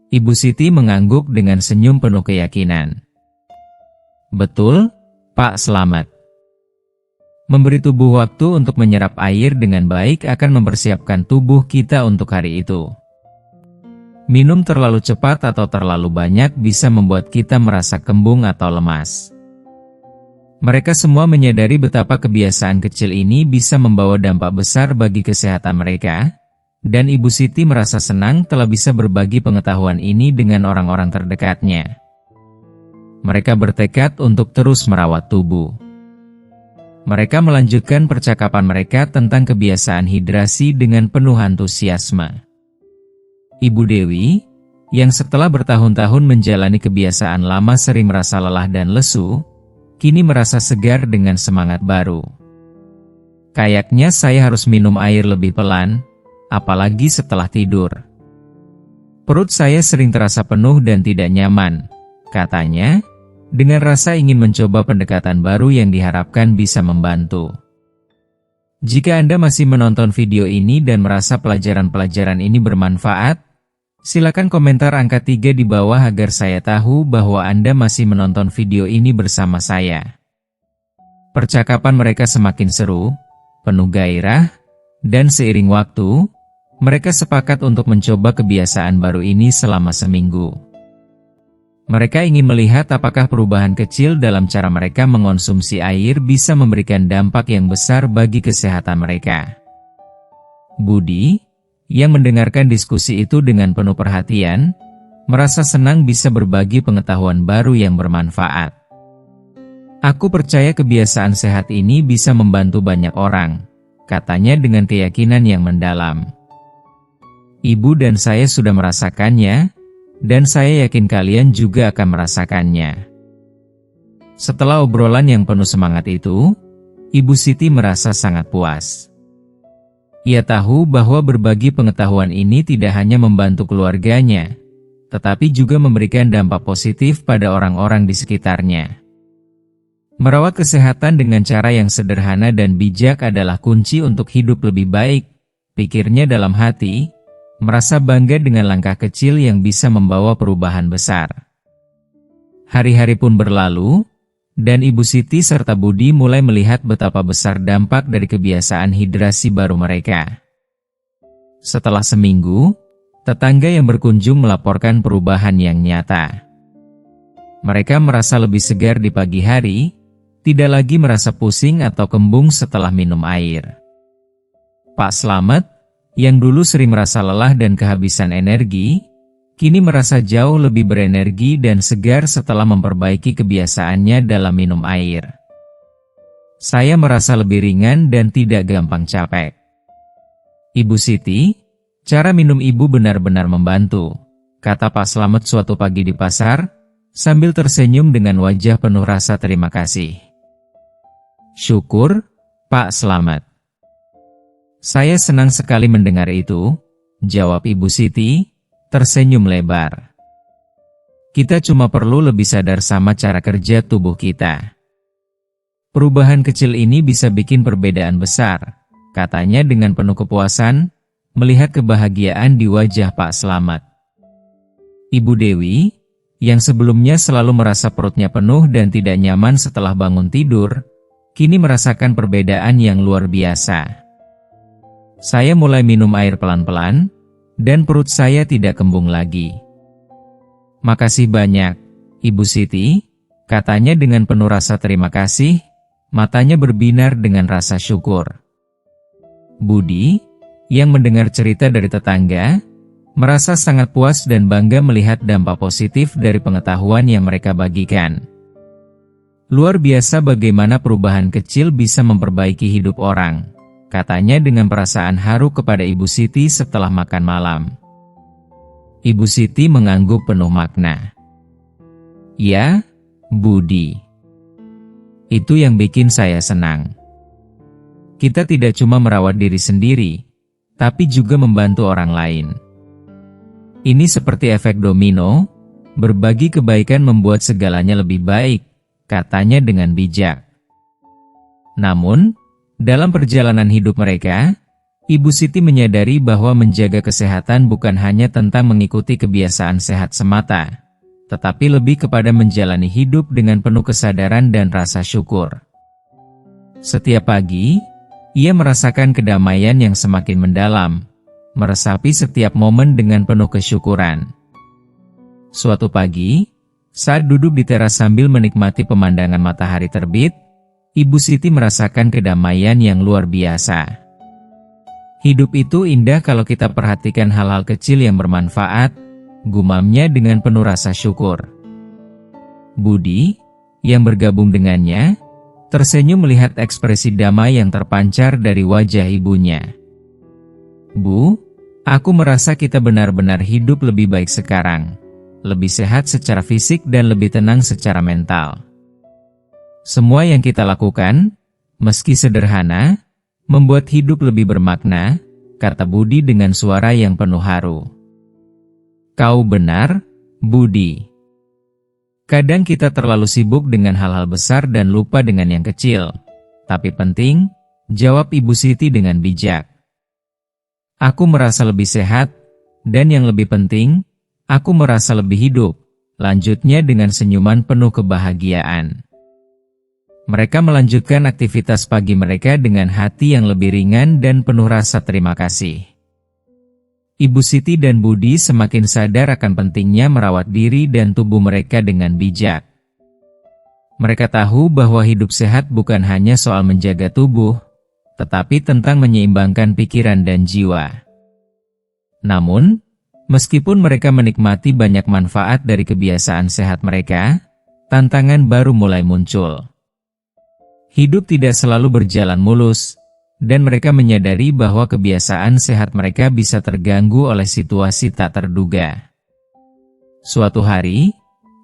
Ibu Siti mengangguk dengan senyum penuh keyakinan. "Betul, Pak Slamet. Memberi tubuh waktu untuk menyerap air dengan baik akan mempersiapkan tubuh kita untuk hari itu. Minum terlalu cepat atau terlalu banyak bisa membuat kita merasa kembung atau lemas." Mereka semua menyadari betapa kebiasaan kecil ini bisa membawa dampak besar bagi kesehatan mereka, dan Ibu Siti merasa senang telah bisa berbagi pengetahuan ini dengan orang-orang terdekatnya. Mereka bertekad untuk terus merawat tubuh. Mereka melanjutkan percakapan mereka tentang kebiasaan hidrasi dengan penuh antusiasme. Ibu Dewi, yang setelah bertahun-tahun menjalani kebiasaan lama sering merasa lelah dan lesu, kini merasa segar dengan semangat baru. "Kayaknya saya harus minum air lebih pelan, apalagi setelah tidur. Perut saya sering terasa penuh dan tidak nyaman," katanya, dengan rasa ingin mencoba pendekatan baru yang diharapkan bisa membantu. Jika Anda masih menonton video ini dan merasa pelajaran-pelajaran ini bermanfaat, silakan komentar angka 3 di bawah agar saya tahu bahwa Anda masih menonton video ini bersama saya. Percakapan mereka semakin seru, penuh gairah, dan seiring waktu, mereka sepakat untuk mencoba kebiasaan baru ini selama seminggu. Mereka ingin melihat apakah perubahan kecil dalam cara mereka mengonsumsi air bisa memberikan dampak yang besar bagi kesehatan mereka. Budi, yang mendengarkan diskusi itu dengan penuh perhatian, merasa senang bisa berbagi pengetahuan baru yang bermanfaat. "Aku percaya kebiasaan sehat ini bisa membantu banyak orang," katanya dengan keyakinan yang mendalam. "Ibu dan saya sudah merasakannya, dan saya yakin kalian juga akan merasakannya." Setelah obrolan yang penuh semangat itu, Ibu Siti merasa sangat puas. Ia tahu bahwa berbagi pengetahuan ini tidak hanya membantu keluarganya, tetapi juga memberikan dampak positif pada orang-orang di sekitarnya. Merawat kesehatan dengan cara yang sederhana dan bijak adalah kunci untuk hidup lebih baik, pikirnya dalam hati, merasa bangga dengan langkah kecil yang bisa membawa perubahan besar. Hari-hari pun berlalu, dan Ibu Siti serta Budi mulai melihat betapa besar dampak dari kebiasaan hidrasi baru mereka. Setelah seminggu, tetangga yang berkunjung melaporkan perubahan yang nyata. Mereka merasa lebih segar di pagi hari, tidak lagi merasa pusing atau kembung setelah minum air. Pak Slamet, yang dulu sering merasa lelah dan kehabisan energi, kini merasa jauh lebih berenergi dan segar setelah memperbaiki kebiasaannya dalam minum air. "Saya merasa lebih ringan dan tidak gampang capek. Ibu Siti, cara minum ibu benar-benar membantu," kata Pak Slamet suatu pagi di pasar, sambil tersenyum dengan wajah penuh rasa terima kasih. Syukur, Pak Slamet. Saya senang sekali mendengar itu, jawab Ibu Siti, tersenyum lebar. Kita cuma perlu lebih sadar sama cara kerja tubuh kita. Perubahan kecil ini bisa bikin perbedaan besar, katanya dengan penuh kepuasan, melihat kebahagiaan di wajah Pak Slamet. Ibu Dewi, yang sebelumnya selalu merasa perutnya penuh dan tidak nyaman setelah bangun tidur, kini merasakan perbedaan yang luar biasa. Saya mulai minum air pelan-pelan, dan perut saya tidak kembung lagi. Makasih banyak, Ibu Siti, katanya dengan penuh rasa terima kasih, matanya berbinar dengan rasa syukur. Budi, yang mendengar cerita dari tetangga, merasa sangat puas dan bangga melihat dampak positif dari pengetahuan yang mereka bagikan. Luar biasa bagaimana perubahan kecil bisa memperbaiki hidup orang, katanya dengan perasaan haru kepada Ibu Siti setelah makan malam. Ibu Siti mengangguk penuh makna. Ya, Budi. Itu yang bikin saya senang. Kita tidak cuma merawat diri sendiri, tapi juga membantu orang lain. Ini seperti efek domino, berbagi kebaikan membuat segalanya lebih baik, katanya dengan bijak. Namun, dalam perjalanan hidup mereka, Ibu Siti menyadari bahwa menjaga kesehatan bukan hanya tentang mengikuti kebiasaan sehat semata, tetapi lebih kepada menjalani hidup dengan penuh kesadaran dan rasa syukur. Setiap pagi, ia merasakan kedamaian yang semakin mendalam, meresapi setiap momen dengan penuh kesyukuran. Suatu pagi, saat duduk di teras sambil menikmati pemandangan matahari terbit, Ibu Siti merasakan kedamaian yang luar biasa. Hidup itu indah kalau kita perhatikan hal-hal kecil yang bermanfaat, gumamnya dengan penuh rasa syukur. Budi, yang bergabung dengannya, tersenyum melihat ekspresi damai yang terpancar dari wajah ibunya. Bu, aku merasa kita benar-benar hidup lebih baik sekarang, lebih sehat secara fisik dan lebih tenang secara mental. Semua yang kita lakukan, meski sederhana, membuat hidup lebih bermakna, kata Budi dengan suara yang penuh haru. Kau benar, Budi. Kadang kita terlalu sibuk dengan hal-hal besar dan lupa dengan yang kecil. Tapi penting, jawab Ibu Siti dengan bijak. Aku merasa lebih sehat, dan yang lebih penting, aku merasa lebih hidup, lanjutnya dengan senyuman penuh kebahagiaan. Mereka melanjutkan aktivitas pagi mereka dengan hati yang lebih ringan dan penuh rasa terima kasih. Ibu Siti dan Budi semakin sadar akan pentingnya merawat diri dan tubuh mereka dengan bijak. Mereka tahu bahwa hidup sehat bukan hanya soal menjaga tubuh, tetapi tentang menyeimbangkan pikiran dan jiwa. Namun, meskipun mereka menikmati banyak manfaat dari kebiasaan sehat mereka, tantangan baru mulai muncul. Hidup tidak selalu berjalan mulus, dan mereka menyadari bahwa kebiasaan sehat mereka bisa terganggu oleh situasi tak terduga. Suatu hari,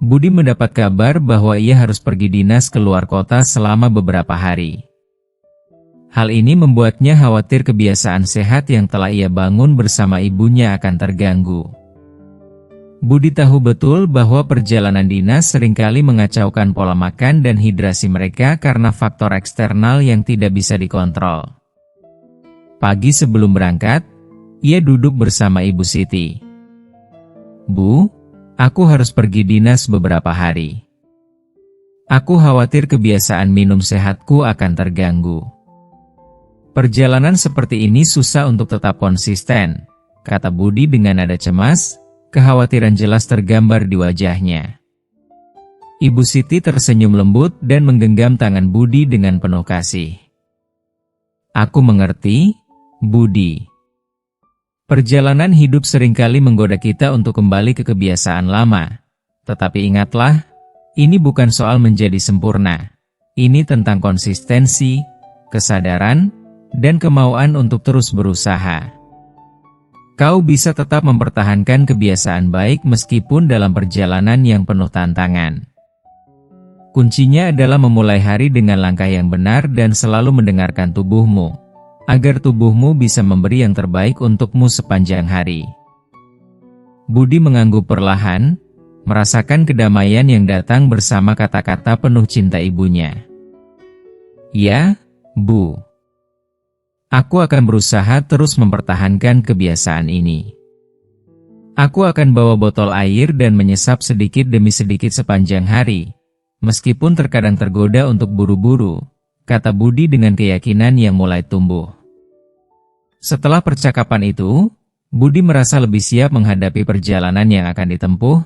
Budi mendapat kabar bahwa ia harus pergi dinas keluar kota selama beberapa hari. Hal ini membuatnya khawatir kebiasaan sehat yang telah ia bangun bersama ibunya akan terganggu. Budi tahu betul bahwa perjalanan dinas seringkali mengacaukan pola makan dan hidrasi mereka karena faktor eksternal yang tidak bisa dikontrol. Pagi sebelum berangkat, ia duduk bersama Ibu Siti. Bu, aku harus pergi dinas beberapa hari. Aku khawatir kebiasaan minum sehatku akan terganggu. Perjalanan seperti ini susah untuk tetap konsisten, kata Budi dengan nada cemas, kekhawatiran jelas tergambar di wajahnya. Ibu Siti tersenyum lembut dan menggenggam tangan Budi dengan penuh kasih. Aku mengerti, Budi. Perjalanan hidup seringkali menggoda kita untuk kembali ke kebiasaan lama. Tetapi ingatlah, ini bukan soal menjadi sempurna. Ini tentang konsistensi, kesadaran, dan kemauan untuk terus berusaha. Kau bisa tetap mempertahankan kebiasaan baik meskipun dalam perjalanan yang penuh tantangan. Kuncinya adalah memulai hari dengan langkah yang benar dan selalu mendengarkan tubuhmu, agar tubuhmu bisa memberi yang terbaik untukmu sepanjang hari. Budi mengangguk perlahan, merasakan kedamaian yang datang bersama kata-kata penuh cinta ibunya. Ya, Bu. Aku akan berusaha terus mempertahankan kebiasaan ini. Aku akan bawa botol air dan menyesap sedikit demi sedikit sepanjang hari, meskipun terkadang tergoda untuk buru-buru, kata Budi dengan keyakinan yang mulai tumbuh. Setelah percakapan itu, Budi merasa lebih siap menghadapi perjalanan yang akan ditempuh,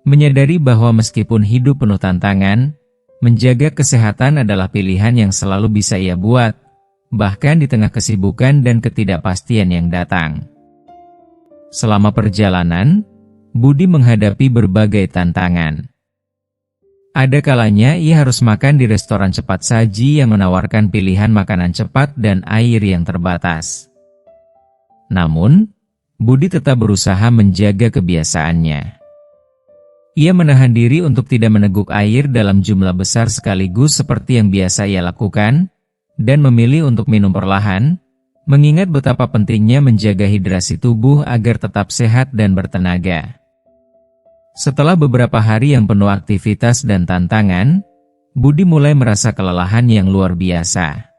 menyadari bahwa meskipun hidup penuh tantangan, menjaga kesehatan adalah pilihan yang selalu bisa ia buat, bahkan di tengah kesibukan dan ketidakpastian yang datang. Selama perjalanan, Budi menghadapi berbagai tantangan. Ada kalanya ia harus makan di restoran cepat saji yang menawarkan pilihan makanan cepat dan air yang terbatas. Namun, Budi tetap berusaha menjaga kebiasaannya. Ia menahan diri untuk tidak meneguk air dalam jumlah besar sekaligus seperti yang biasa ia lakukan, dan memilih untuk minum perlahan, mengingat betapa pentingnya menjaga hidrasi tubuh agar tetap sehat dan bertenaga. Setelah beberapa hari yang penuh aktivitas dan tantangan, Budi mulai merasa kelelahan yang luar biasa.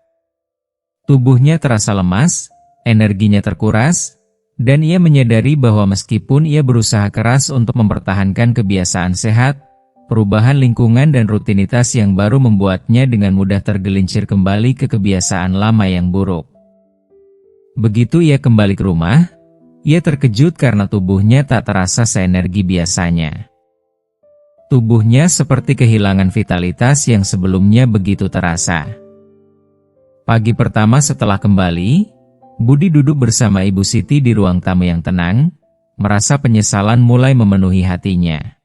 Tubuhnya terasa lemas, energinya terkuras, dan ia menyadari bahwa meskipun ia berusaha keras untuk mempertahankan kebiasaan sehat, perubahan lingkungan dan rutinitas yang baru membuatnya dengan mudah tergelincir kembali ke kebiasaan lama yang buruk. Begitu ia kembali ke rumah, ia terkejut karena tubuhnya tak terasa seenergi biasanya. Tubuhnya seperti kehilangan vitalitas yang sebelumnya begitu terasa. Pagi pertama setelah kembali, Budi duduk bersama Ibu Siti di ruang tamu yang tenang, merasa penyesalan mulai memenuhi hatinya.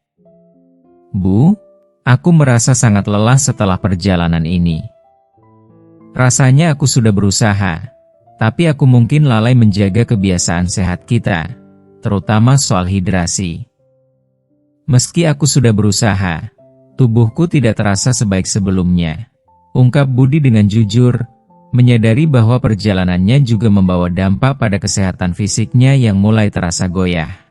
Bu, aku merasa sangat lelah setelah perjalanan ini. Rasanya aku sudah berusaha, tapi aku mungkin lalai menjaga kebiasaan sehat kita, terutama soal hidrasi. Meski aku sudah berusaha, tubuhku tidak terasa sebaik sebelumnya, ungkap Budi dengan jujur, menyadari bahwa perjalanannya juga membawa dampak pada kesehatan fisiknya yang mulai terasa goyah.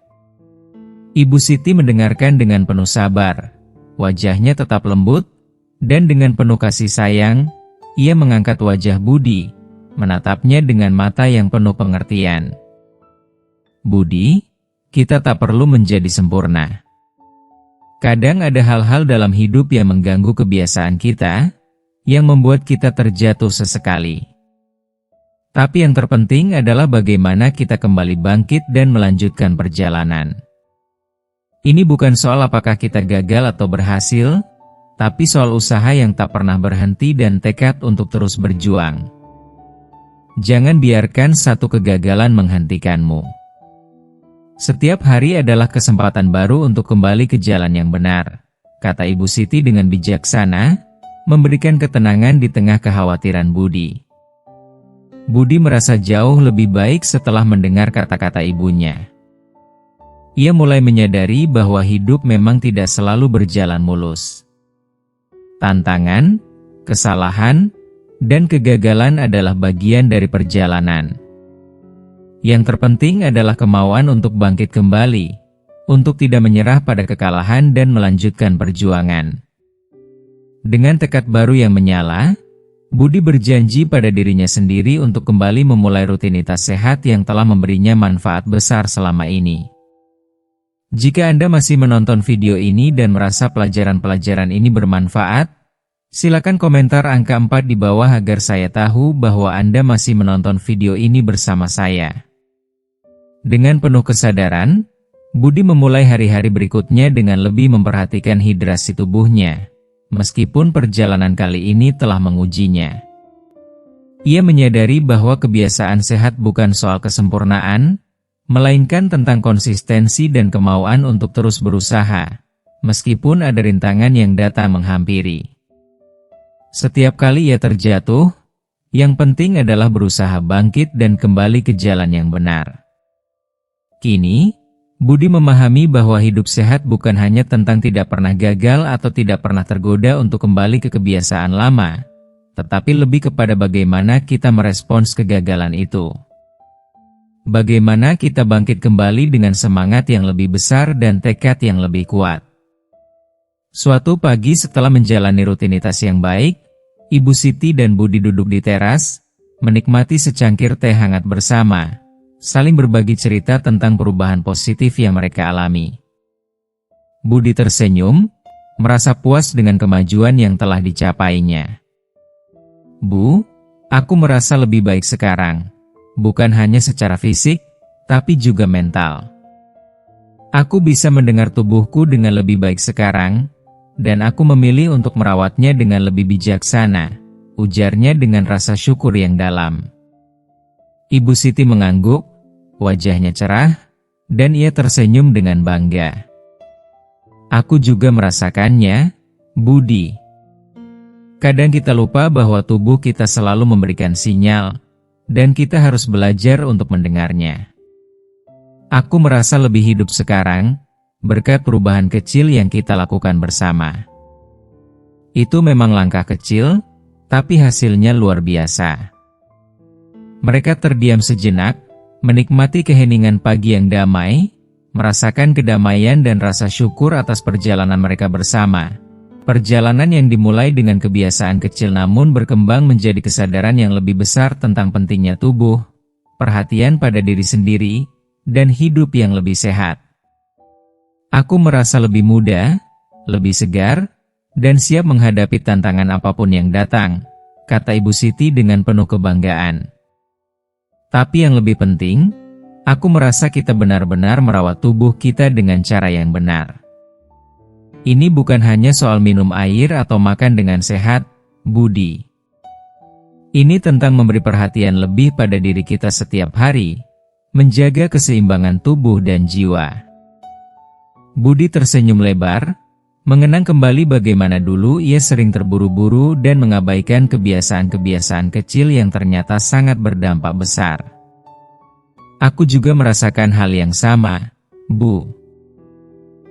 Ibu Siti mendengarkan dengan penuh sabar, wajahnya tetap lembut, dan dengan penuh kasih sayang, ia mengangkat wajah Budi, menatapnya dengan mata yang penuh pengertian. Budi, kita tak perlu menjadi sempurna. Kadang ada hal-hal dalam hidup yang mengganggu kebiasaan kita, yang membuat kita terjatuh sesekali. Tapi yang terpenting adalah bagaimana kita kembali bangkit dan melanjutkan perjalanan. Ini bukan soal apakah kita gagal atau berhasil, tapi soal usaha yang tak pernah berhenti dan tekad untuk terus berjuang. Jangan biarkan satu kegagalan menghentikanmu. Setiap hari adalah kesempatan baru untuk kembali ke jalan yang benar, kata Ibu Siti dengan bijaksana, memberikan ketenangan di tengah kekhawatiran Budi. Budi merasa jauh lebih baik setelah mendengar kata-kata ibunya. Ia mulai menyadari bahwa hidup memang tidak selalu berjalan mulus. Tantangan, kesalahan, dan kegagalan adalah bagian dari perjalanan. Yang terpenting adalah kemauan untuk bangkit kembali, untuk tidak menyerah pada kekalahan dan melanjutkan perjuangan. Dengan tekad baru yang menyala, Budi berjanji pada dirinya sendiri untuk kembali memulai rutinitas sehat yang telah memberinya manfaat besar selama ini. Jika Anda masih menonton video ini dan merasa pelajaran-pelajaran ini bermanfaat, silakan komentar angka 4 di bawah agar saya tahu bahwa Anda masih menonton video ini bersama saya. Dengan penuh kesadaran, Budi memulai hari-hari berikutnya dengan lebih memperhatikan hidrasi tubuhnya, meskipun perjalanan kali ini telah mengujinya. Ia menyadari bahwa kebiasaan sehat bukan soal kesempurnaan, melainkan tentang konsistensi dan kemauan untuk terus berusaha, meskipun ada rintangan yang datang menghampiri. Setiap kali ia terjatuh, yang penting adalah berusaha bangkit dan kembali ke jalan yang benar. Kini, Budi memahami bahwa hidup sehat bukan hanya tentang tidak pernah gagal atau tidak pernah tergoda untuk kembali ke kebiasaan lama, tetapi lebih kepada bagaimana kita merespons kegagalan itu. Bagaimana kita bangkit kembali dengan semangat yang lebih besar dan tekad yang lebih kuat. Suatu pagi setelah menjalani rutinitas yang baik, Ibu Siti dan Budi duduk di teras, menikmati secangkir teh hangat bersama, saling berbagi cerita tentang perubahan positif yang mereka alami. Budi tersenyum, merasa puas dengan kemajuan yang telah dicapainya. "Bu, aku merasa lebih baik sekarang, bukan hanya secara fisik, tapi juga mental. Aku bisa mendengar tubuhku dengan lebih baik sekarang, dan aku memilih untuk merawatnya dengan lebih bijaksana," ujarnya dengan rasa syukur yang dalam. Ibu Siti mengangguk, wajahnya cerah, dan ia tersenyum dengan bangga. "Aku juga merasakannya, Budi. Kadang kita lupa bahwa tubuh kita selalu memberikan sinyal, dan kita harus belajar untuk mendengarnya. Aku merasa lebih hidup sekarang, berkat perubahan kecil yang kita lakukan bersama." Itu memang langkah kecil, tapi hasilnya luar biasa. Mereka terdiam sejenak, menikmati keheningan pagi yang damai, merasakan kedamaian dan rasa syukur atas perjalanan mereka bersama. Perjalanan yang dimulai dengan kebiasaan kecil namun berkembang menjadi kesadaran yang lebih besar tentang pentingnya tubuh, perhatian pada diri sendiri, dan hidup yang lebih sehat. "Aku merasa lebih muda, lebih segar, dan siap menghadapi tantangan apapun yang datang," kata Ibu Siti dengan penuh kebanggaan. "Tapi yang lebih penting, aku merasa kita benar-benar merawat tubuh kita dengan cara yang benar. Ini bukan hanya soal minum air atau makan dengan sehat, Budi. Ini tentang memberi perhatian lebih pada diri kita setiap hari, menjaga keseimbangan tubuh dan jiwa." Budi tersenyum lebar, mengenang kembali bagaimana dulu ia sering terburu-buru dan mengabaikan kebiasaan-kebiasaan kecil yang ternyata sangat berdampak besar. "Aku juga merasakan hal yang sama, Bu.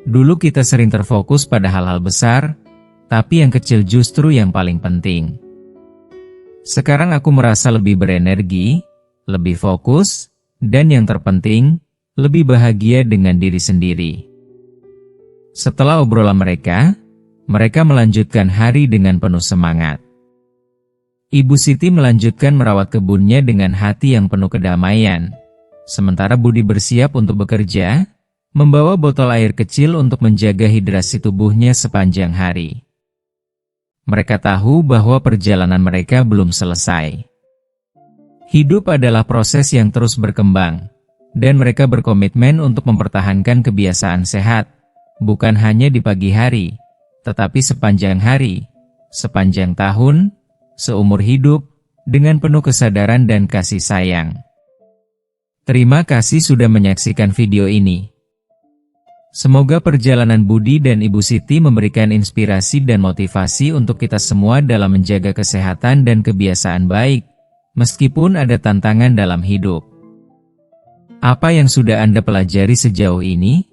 Dulu kita sering terfokus pada hal-hal besar, tapi yang kecil justru yang paling penting. Sekarang aku merasa lebih berenergi, lebih fokus, dan yang terpenting, lebih bahagia dengan diri sendiri." Setelah obrolan mereka melanjutkan hari dengan penuh semangat. Ibu Siti melanjutkan merawat kebunnya dengan hati yang penuh kedamaian, sementara Budi bersiap untuk bekerja, membawa botol air kecil untuk menjaga hidrasi tubuhnya sepanjang hari. Mereka tahu bahwa perjalanan mereka belum selesai. Hidup adalah proses yang terus berkembang, dan mereka berkomitmen untuk mempertahankan kebiasaan sehat, bukan hanya di pagi hari, tetapi sepanjang hari, sepanjang tahun, seumur hidup, dengan penuh kesadaran dan kasih sayang. Terima kasih sudah menyaksikan video ini. Semoga perjalanan Budi dan Ibu Siti memberikan inspirasi dan motivasi untuk kita semua dalam menjaga kesehatan dan kebiasaan baik, meskipun ada tantangan dalam hidup. Apa yang sudah Anda pelajari sejauh ini?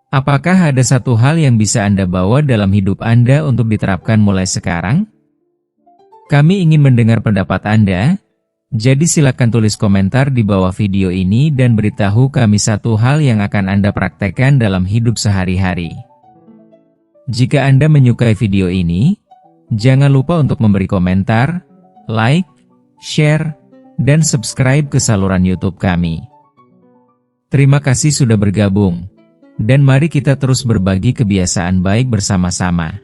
Apakah ada satu hal yang bisa Anda bawa dalam hidup Anda untuk diterapkan mulai sekarang? Kami ingin mendengar pendapat Anda, jadi silakan tulis komentar di bawah video ini dan beritahu kami satu hal yang akan Anda praktekkan dalam hidup sehari-hari. Jika Anda menyukai video ini, jangan lupa untuk memberi komentar, like, share, dan subscribe ke saluran YouTube kami. Terima kasih sudah bergabung. Dan mari kita terus berbagi kebiasaan baik bersama-sama.